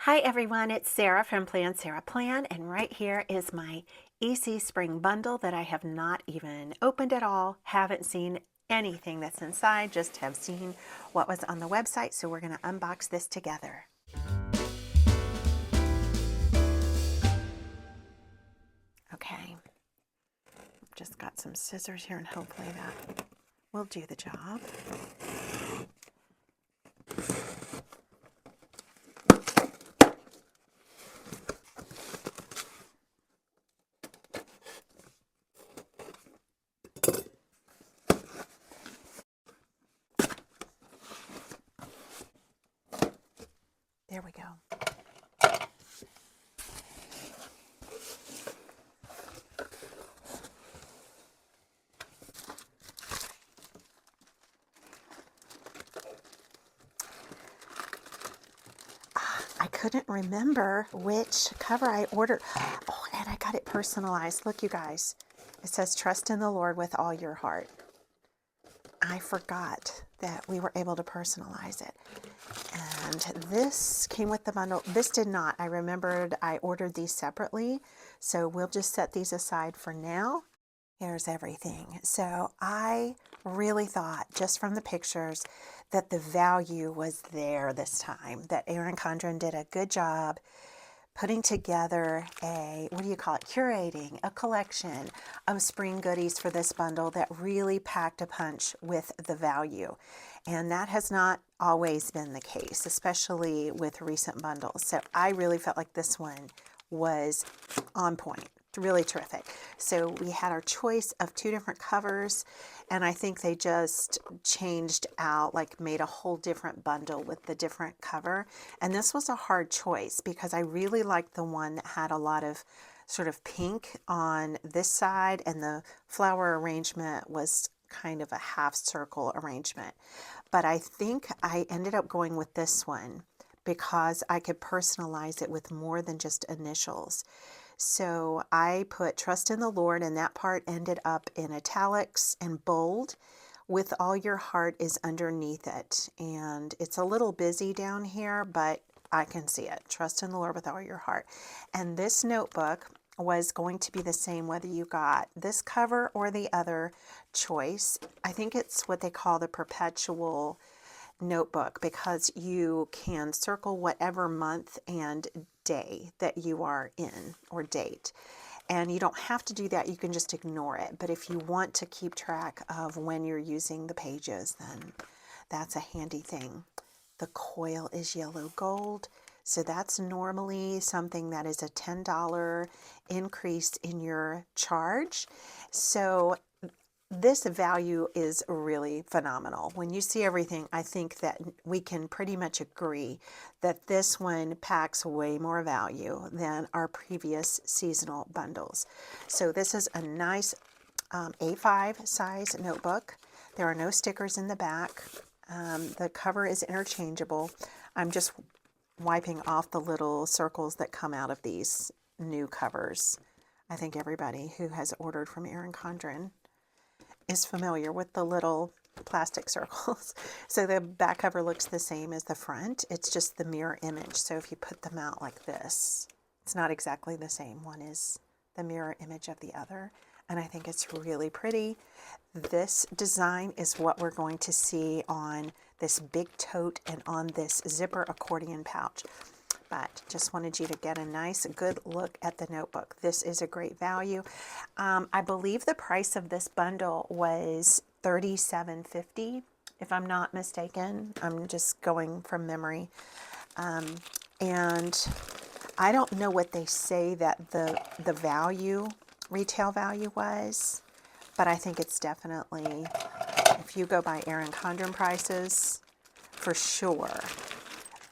Hi everyone, it's Sarah from Plan Sarah Plan, and right here is my EC Spring Bundle that I have not even opened at all, haven't seen anything that's inside, just have seen what was on the website, so we're going to unbox this together. Okay, just got some scissors here and hopefully that will do the job. There we go. I couldn't remember which cover I ordered. Oh, and I got it personalized. Look, you guys. It says, "Trust in the Lord with all your heart." I forgot that we were able to personalize it. And this came with the bundle. This did not. I remembered I ordered these separately. So we'll just set these aside for now. Here's everything. So I really thought, just from the pictures, that the value was there this time, that Erin Condren did a good job putting together a, what do you call it, curating a collection of spring goodies for this bundle that really packed a punch with the value. And that has not always been the case, especially with recent bundles. So I really felt like this one was on point. Really terrific. So we had our choice of two different covers, and I think they just changed out, like made a whole different bundle with the different cover. And this was a hard choice because I really liked the one that had a lot of sort of pink on this side, and the flower arrangement was kind of a half circle arrangement. But I think I ended up going with this one because I could personalize it with more than just initials. So I put "Trust in the Lord," and that part ended up in italics and bold. "With all your heart" is underneath it. And it's a little busy down here, but I can see it. "Trust in the Lord with all your heart." And this notebook was going to be the same whether you got this cover or the other choice. I think it's what they call the perpetual notebook, because you can circle whatever month and day that you are in, or date. And you don't have to do that, you can just ignore it. But if you want to keep track of when you're using the pages, then that's a handy thing. The coil is yellow gold, so that's normally something that is a $10 increase in your charge. So this value is really phenomenal. When you see everything, I think that we can pretty much agree that this one packs way more value than our previous seasonal bundles. So this is a nice A5 size notebook. There are no stickers in the back. The cover is interchangeable. I'm just wiping off the little circles that come out of these new covers. I think everybody who has ordered from Erin Condren is familiar with the little plastic circles. So the back cover looks the same as the front. It's just the mirror image. So if you put them out like this, it's not exactly the same. One is the mirror image of the other. And I think it's really pretty. This design is what we're going to see on this big tote and on this zipper accordion pouch. But just wanted you to get a nice, good look at the notebook. This is a great value. I believe the price of this bundle was $37.50, if I'm not mistaken. I'm just going from memory. And I don't know what they say that the value, retail value was, but I think it's definitely, if you go by Erin Condren prices, for sure,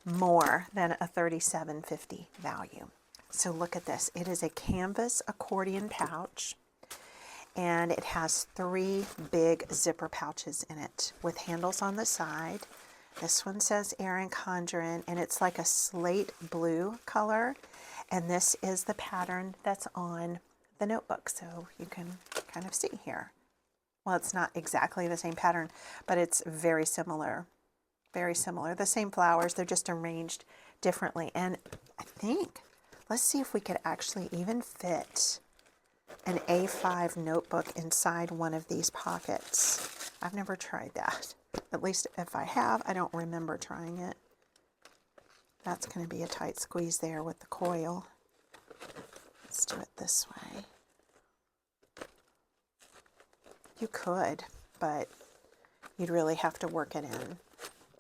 more than a $37.50 value. So look at this. It is a canvas accordion pouch, and it has 3 big zipper pouches in it with handles on the side. This one says Erin Condren, and it's like a slate blue color. And this is the pattern that's on the notebook, so you can kind of see here. Well, it's not exactly the same pattern, but it's very similar. Very similar. The same flowers, they're just arranged differently. And I think, let's see if we could actually even fit an A5 notebook inside one of these pockets. I've never tried that. At least if I have, I don't remember trying it. That's going to be a tight squeeze there with the coil. Let's do it this way. You could, but you'd really have to work it in.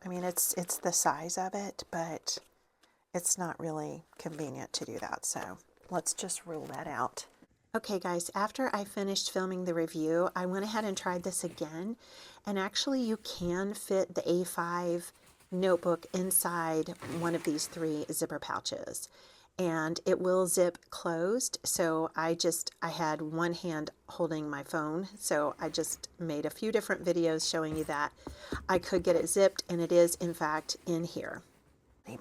I mean, it's the size of it, but it's not really convenient to do that. So let's just rule that out. Okay guys, after I finished filming the review, I went ahead and tried this again, and actually you can fit the A5 notebook inside one of these 3 zipper pouches, and it will zip closed. So I had one hand holding my phone, so I just made a few different videos showing you that I could get it zipped, and it is in fact in here.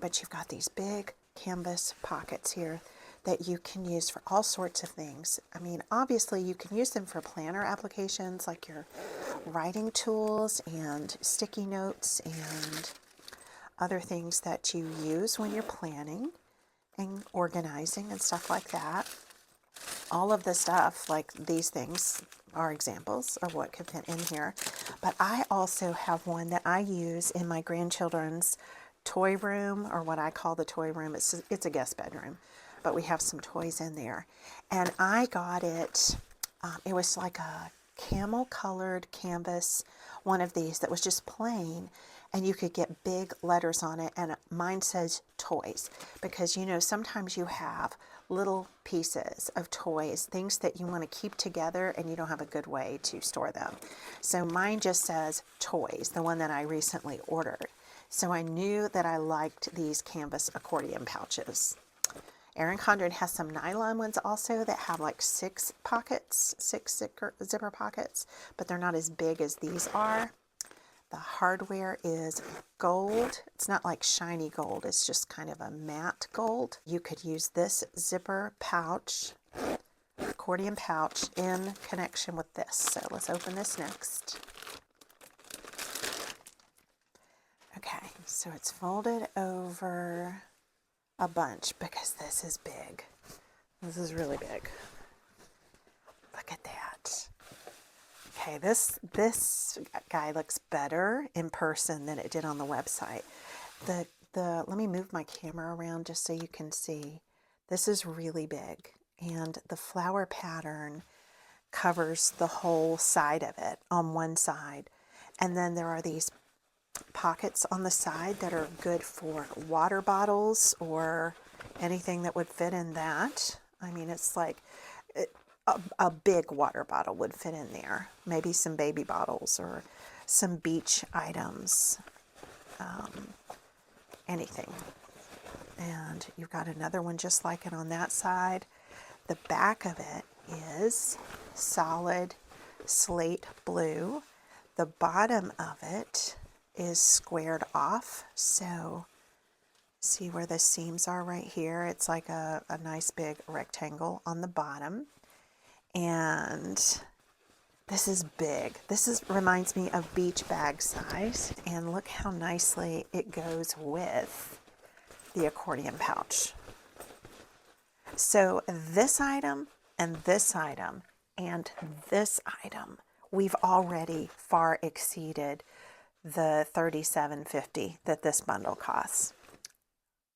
But you've got these big canvas pockets here that you can use for all sorts of things. I mean, obviously you can use them for planner applications like your writing tools and sticky notes and other things that you use when you're planning and organizing and stuff like that. All of the stuff, like these things, are examples of what could fit in here. But I also have one that I use in my grandchildren's toy room, or what I call the toy room. It's a guest bedroom, but we have some toys in there. And I got it, it was like a camel colored canvas, one of these that was just plain, and you could get big letters on it, and mine says toys, because you know, sometimes you have little pieces of toys, things that you want to keep together and you don't have a good way to store them. So mine just says toys, the one that I recently ordered. So I knew that I liked these canvas accordion pouches. Erin Condren has some nylon ones also that have like 6 pockets, 6 zipper pockets, but they're not as big as these are. The hardware is gold. It's not like shiny gold, it's just kind of a matte gold. You could use this zipper pouch, accordion pouch, in connection with this. So let's open this next. Okay, so it's folded over a bunch because this is big. This is really big. Look at that. Okay, this guy looks better in person than it did on the website. Let me move my camera around just so you can see. This is really big, and the flower pattern covers the whole side of it on one side. And then there are these pockets on the side that are good for water bottles or anything that would fit in that. I mean, it's like a big water bottle would fit in there. Maybe some baby bottles or some beach items, anything. And you've got another one just like it on that side. The back of it is solid slate blue. The bottom of it is squared off, so see where the seams are right here? It's like a nice big rectangle on the bottom. And this is big. Reminds me of beach bag size, and look how nicely it goes with the accordion pouch. So this item and this item and this item, we've already far exceeded the $37.50 that this bundle costs.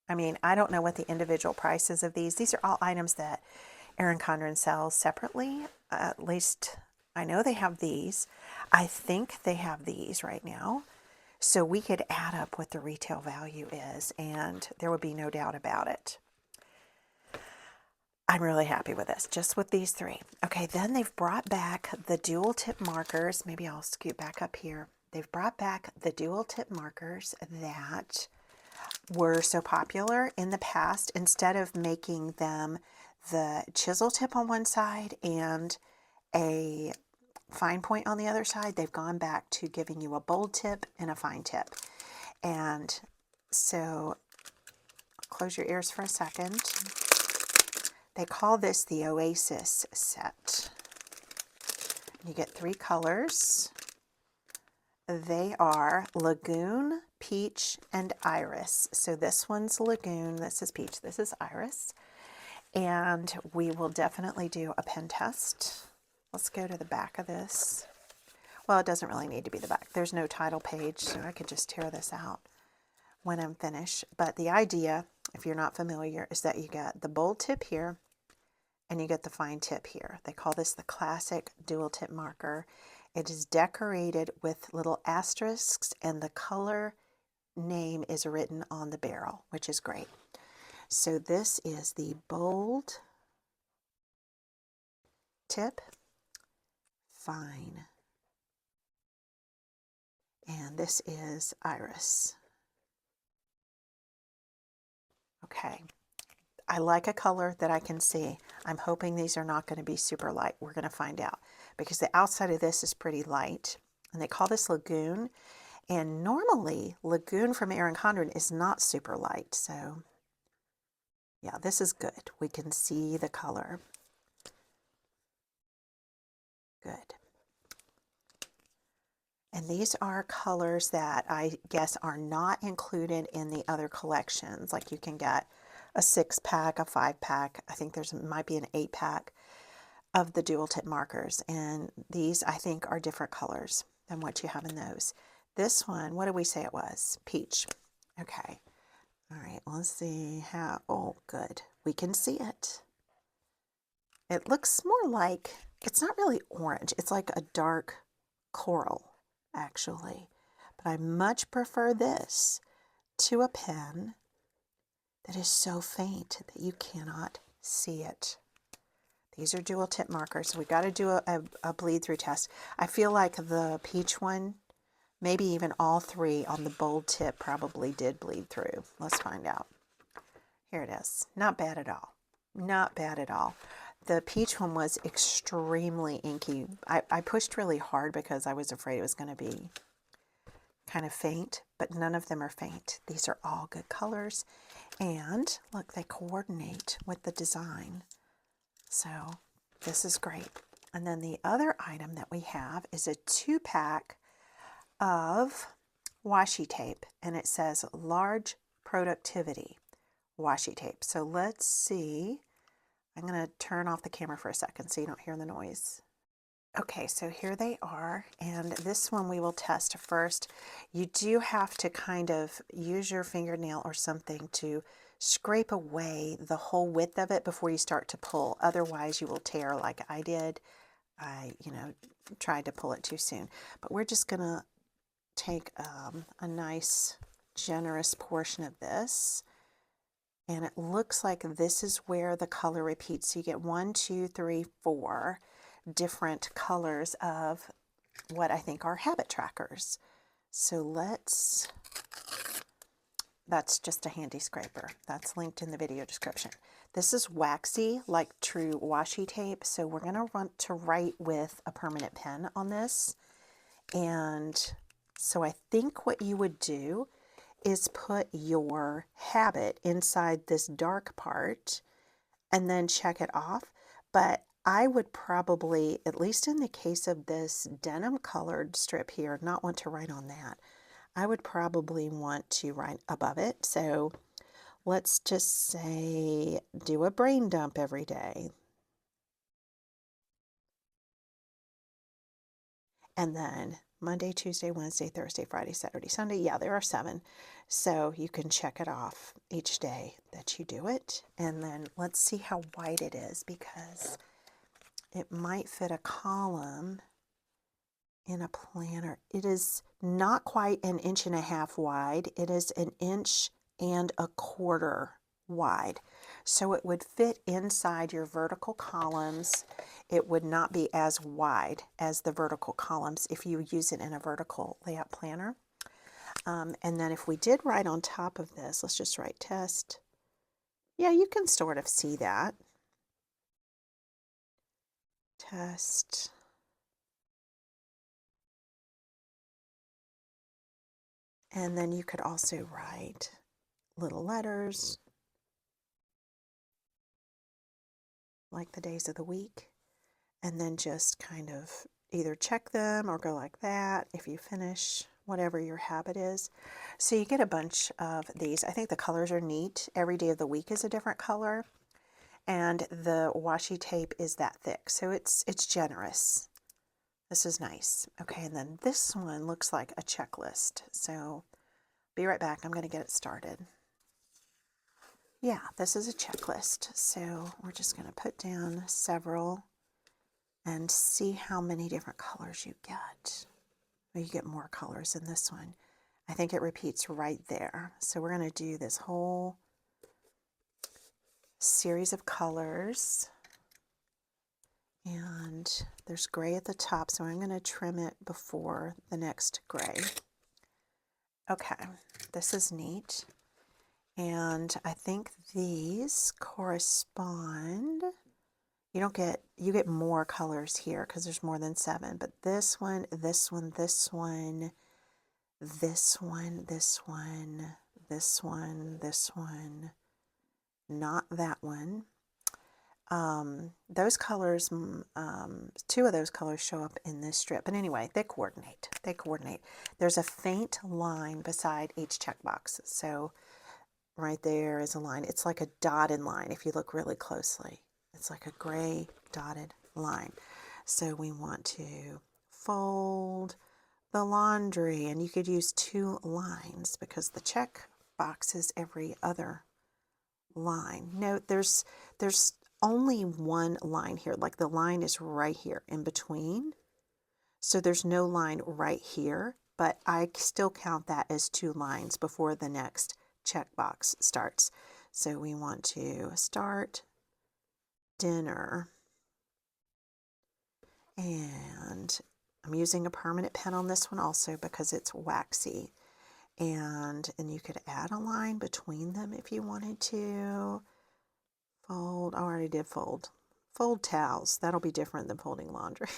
I mean, I don't know what the individual prices of these. These are all items that Erin Condren sells separately. At least I know they have these. I think they have these right now. So we could add up what the retail value is, and there would be no doubt about it. I'm really happy with this, just with these 3. Okay, then they've brought back the dual tip markers. Maybe I'll scoot back up here. They've brought back the dual tip markers that were so popular in the past. Instead of making them the chisel tip on one side and a fine point on the other side, they've gone back to giving you a bold tip and a fine tip. And so, close your ears for a second. They call this the Oasis set. You get 3 colors. they are Lagoon, Peach, and Iris. So this one's Lagoon, this is Peach, this is Iris. And we will definitely do a pen test. Let's go to the back of this. Well, it doesn't really need to be the back. There's no title page, so I could just tear this out when I'm finished. But the idea, if you're not familiar, is that you get the bold tip here and you get the fine tip here. They call this the classic dual tip marker. It is decorated with little asterisks and the color name is written on the barrel, which is great. So this is the bold tip, fine. And this is Iris. Okay, I like a color that I can see. I'm hoping these are not going to be super light. We're going to find out because the outside of this is pretty light. And they call this Lagoon. And normally, Lagoon from Erin Condren is not super light. So, yeah, this is good. We can see the color. Good. And these are colors that I guess are not included in the other collections. Like you can get a 6-pack, a 5-pack. I think there's might be an 8-pack of the dual tip markers. And these I think are different colors than what you have in those. This one, what did we say it was? Peach. Okay. All right, let's see how, oh, good. We can see it. It looks more like, it's not really orange. It's like a dark coral, actually. But I much prefer this to a pen that is so faint that you cannot see it. These are dual tip markers. We got to do a bleed through test. I feel like the peach one, maybe even all three on the bold tip probably did bleed through. Let's find out. Here it is. Not bad at all. Not bad at all. The peach one was extremely inky. I pushed really hard because I was afraid it was going to be kind of faint, but none of them are faint. These are all good colors. And look, they coordinate with the design. So this is great. And then the other item that we have is a 2-pack of washi tape. And it says large productivity washi tape. So let's see. I'm going to turn off the camera for a second so you don't hear the noise. Okay, so here they are, and this one we will test first. You do have to kind of use your fingernail or something to scrape away the whole width of it before you start to pull. Otherwise, you will tear like I did. I, tried to pull it too soon. But we're just going to take a nice, generous portion of this. And it looks like this is where the color repeats. So you get 1, 2, 3, 4 different colors of what I think are habit trackers. So that's just a handy scraper. That's linked in the video description. This is waxy, like true washi tape. So we're going to want to write with a permanent pen on this. And so I think what you would do is put your habit inside this dark part and then check it off. But I would probably, at least in the case of this denim colored strip here, not want to write on that. I would probably want to write above it. So let's just say do a brain dump every day. And then Monday, Tuesday, Wednesday, Thursday, Friday, Saturday, Sunday. Yeah, there are 7. So you can check it off each day that you do it. And then let's see how wide it is because it might fit a column in a planner. It is not quite 1.5 inches wide. It is 1.25 inches wide. So it would fit inside your vertical columns. It would not be as wide as the vertical columns if you use it in a vertical layout planner. And then if we did write on top of this, let's just write test. Yeah, you can sort of see that. Test. And then you could also write little letters like the days of the week, and then just kind of either check them or go like that if you finish whatever your habit is. So you get a bunch of these. I think the colors are neat. Every day of the week is a different color. And the washi tape is that thick, so it's generous. This is nice. Okay, and then this one looks like a checklist. So be right back. I'm going to get it started. Yeah, this is a checklist. So we're just going to put down several and see how many different colors you get. Well, you get more colors in this one. I think it repeats right there. So we're going to do this whole series of colors. And there's gray at the top, so I'm going to trim it before the next gray. Okay, this is neat. And I think these correspond. You get more colors here because there's more than 7, but this one, this one, this one, this one, this one, this one, this one, not that one. Those colors, 2 of those colors show up in this strip. But anyway, they coordinate. They coordinate. There's a faint line beside each checkbox. So right there is a line. It's like a dotted line if you look really closely. It's like a gray dotted line. So we want to fold the laundry, and you could use 2 lines because the check box is every other line. Note there's only one line here, like the line is right here in between. So there's no line right here, but I still count that as 2 lines before the next checkbox starts. So we want to start dinner. And I'm using a permanent pen on this one also because it's waxy. And you could add a line between them if you wanted to. Fold, I already did fold. Fold towels, that'll be different than folding laundry.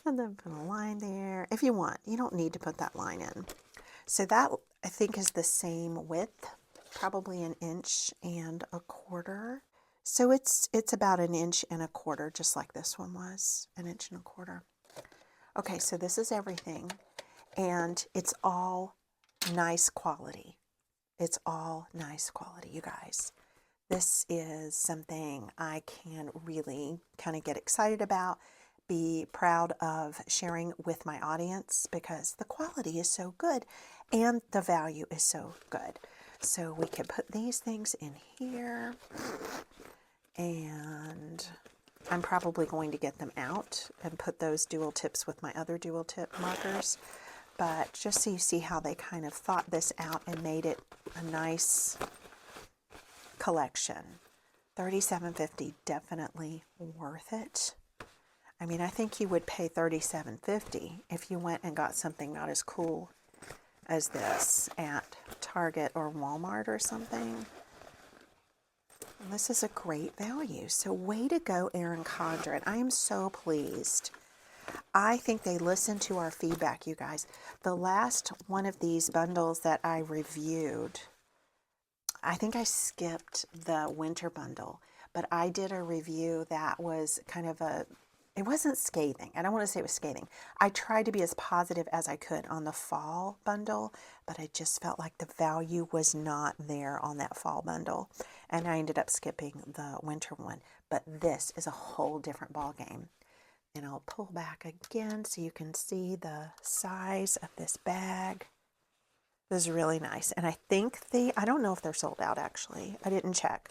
And then put a line there. If you want, you don't need to put that line in. So that, I think, is the same width, probably 1.25 inches. So it's about 1.25 inches, just like this one was, 1.25 inches. Okay, so this is everything, and it's all nice quality. It's all nice quality, you guys. This is something I can really kind of get excited about, be proud of sharing with my audience because the quality is so good and the value is so good. So we can put these things in here, and I'm probably going to get them out and put those dual tips with my other dual tip markers. But just so you see how they kind of thought this out and made it a nice collection. $37.50, definitely worth it. I mean, I think you would pay $37.50 if you went and got something not as cool as this at Target or Walmart or something. And this is a great value. So way to go, Erin Condren. I am so pleased. I think they listened to our feedback, you guys. The last one of these bundles that I reviewed, I think I skipped the winter bundle, but I did a review that was kind of it wasn't scathing. I don't want to say it was scathing. I tried to be as positive as I could on the fall bundle, but I just felt like the value was not there on that fall bundle. And I ended up skipping the winter one. But this is a whole different ball game. And I'll pull back again so you can see the size of this bag. This is really nice. And I think I don't know if they're sold out actually. I didn't check.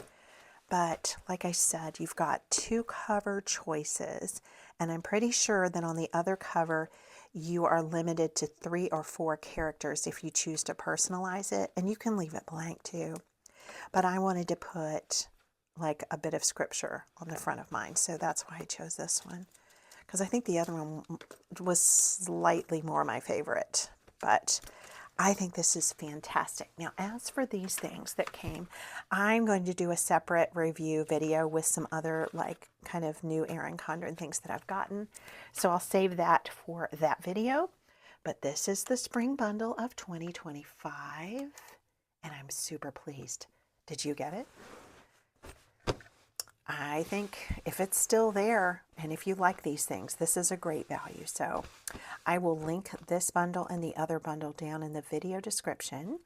But like I said, you've got 2 cover choices. And I'm pretty sure that on the other cover, you are limited to 3 or 4 characters if you choose to personalize it. And you can leave it blank too. But I wanted to put like a bit of scripture on the front of mine. So that's why I chose this one. Because I think the other one was slightly more my favorite. But I think this is fantastic. Now, as for these things that came, I'm going to do a separate review video with some other like kind of new Erin Condren things that I've gotten. So I'll save that for that video. But this is the spring bundle of 2025, and I'm super pleased. Did you get it? I think if it's still there, and if you like these things, this is a great value. So I will link this bundle and the other bundle down in the video description.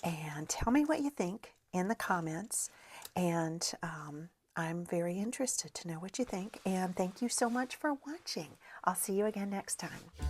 And tell me what you think in the comments. And I'm very interested to know what you think. And thank you so much for watching. I'll see you again next time.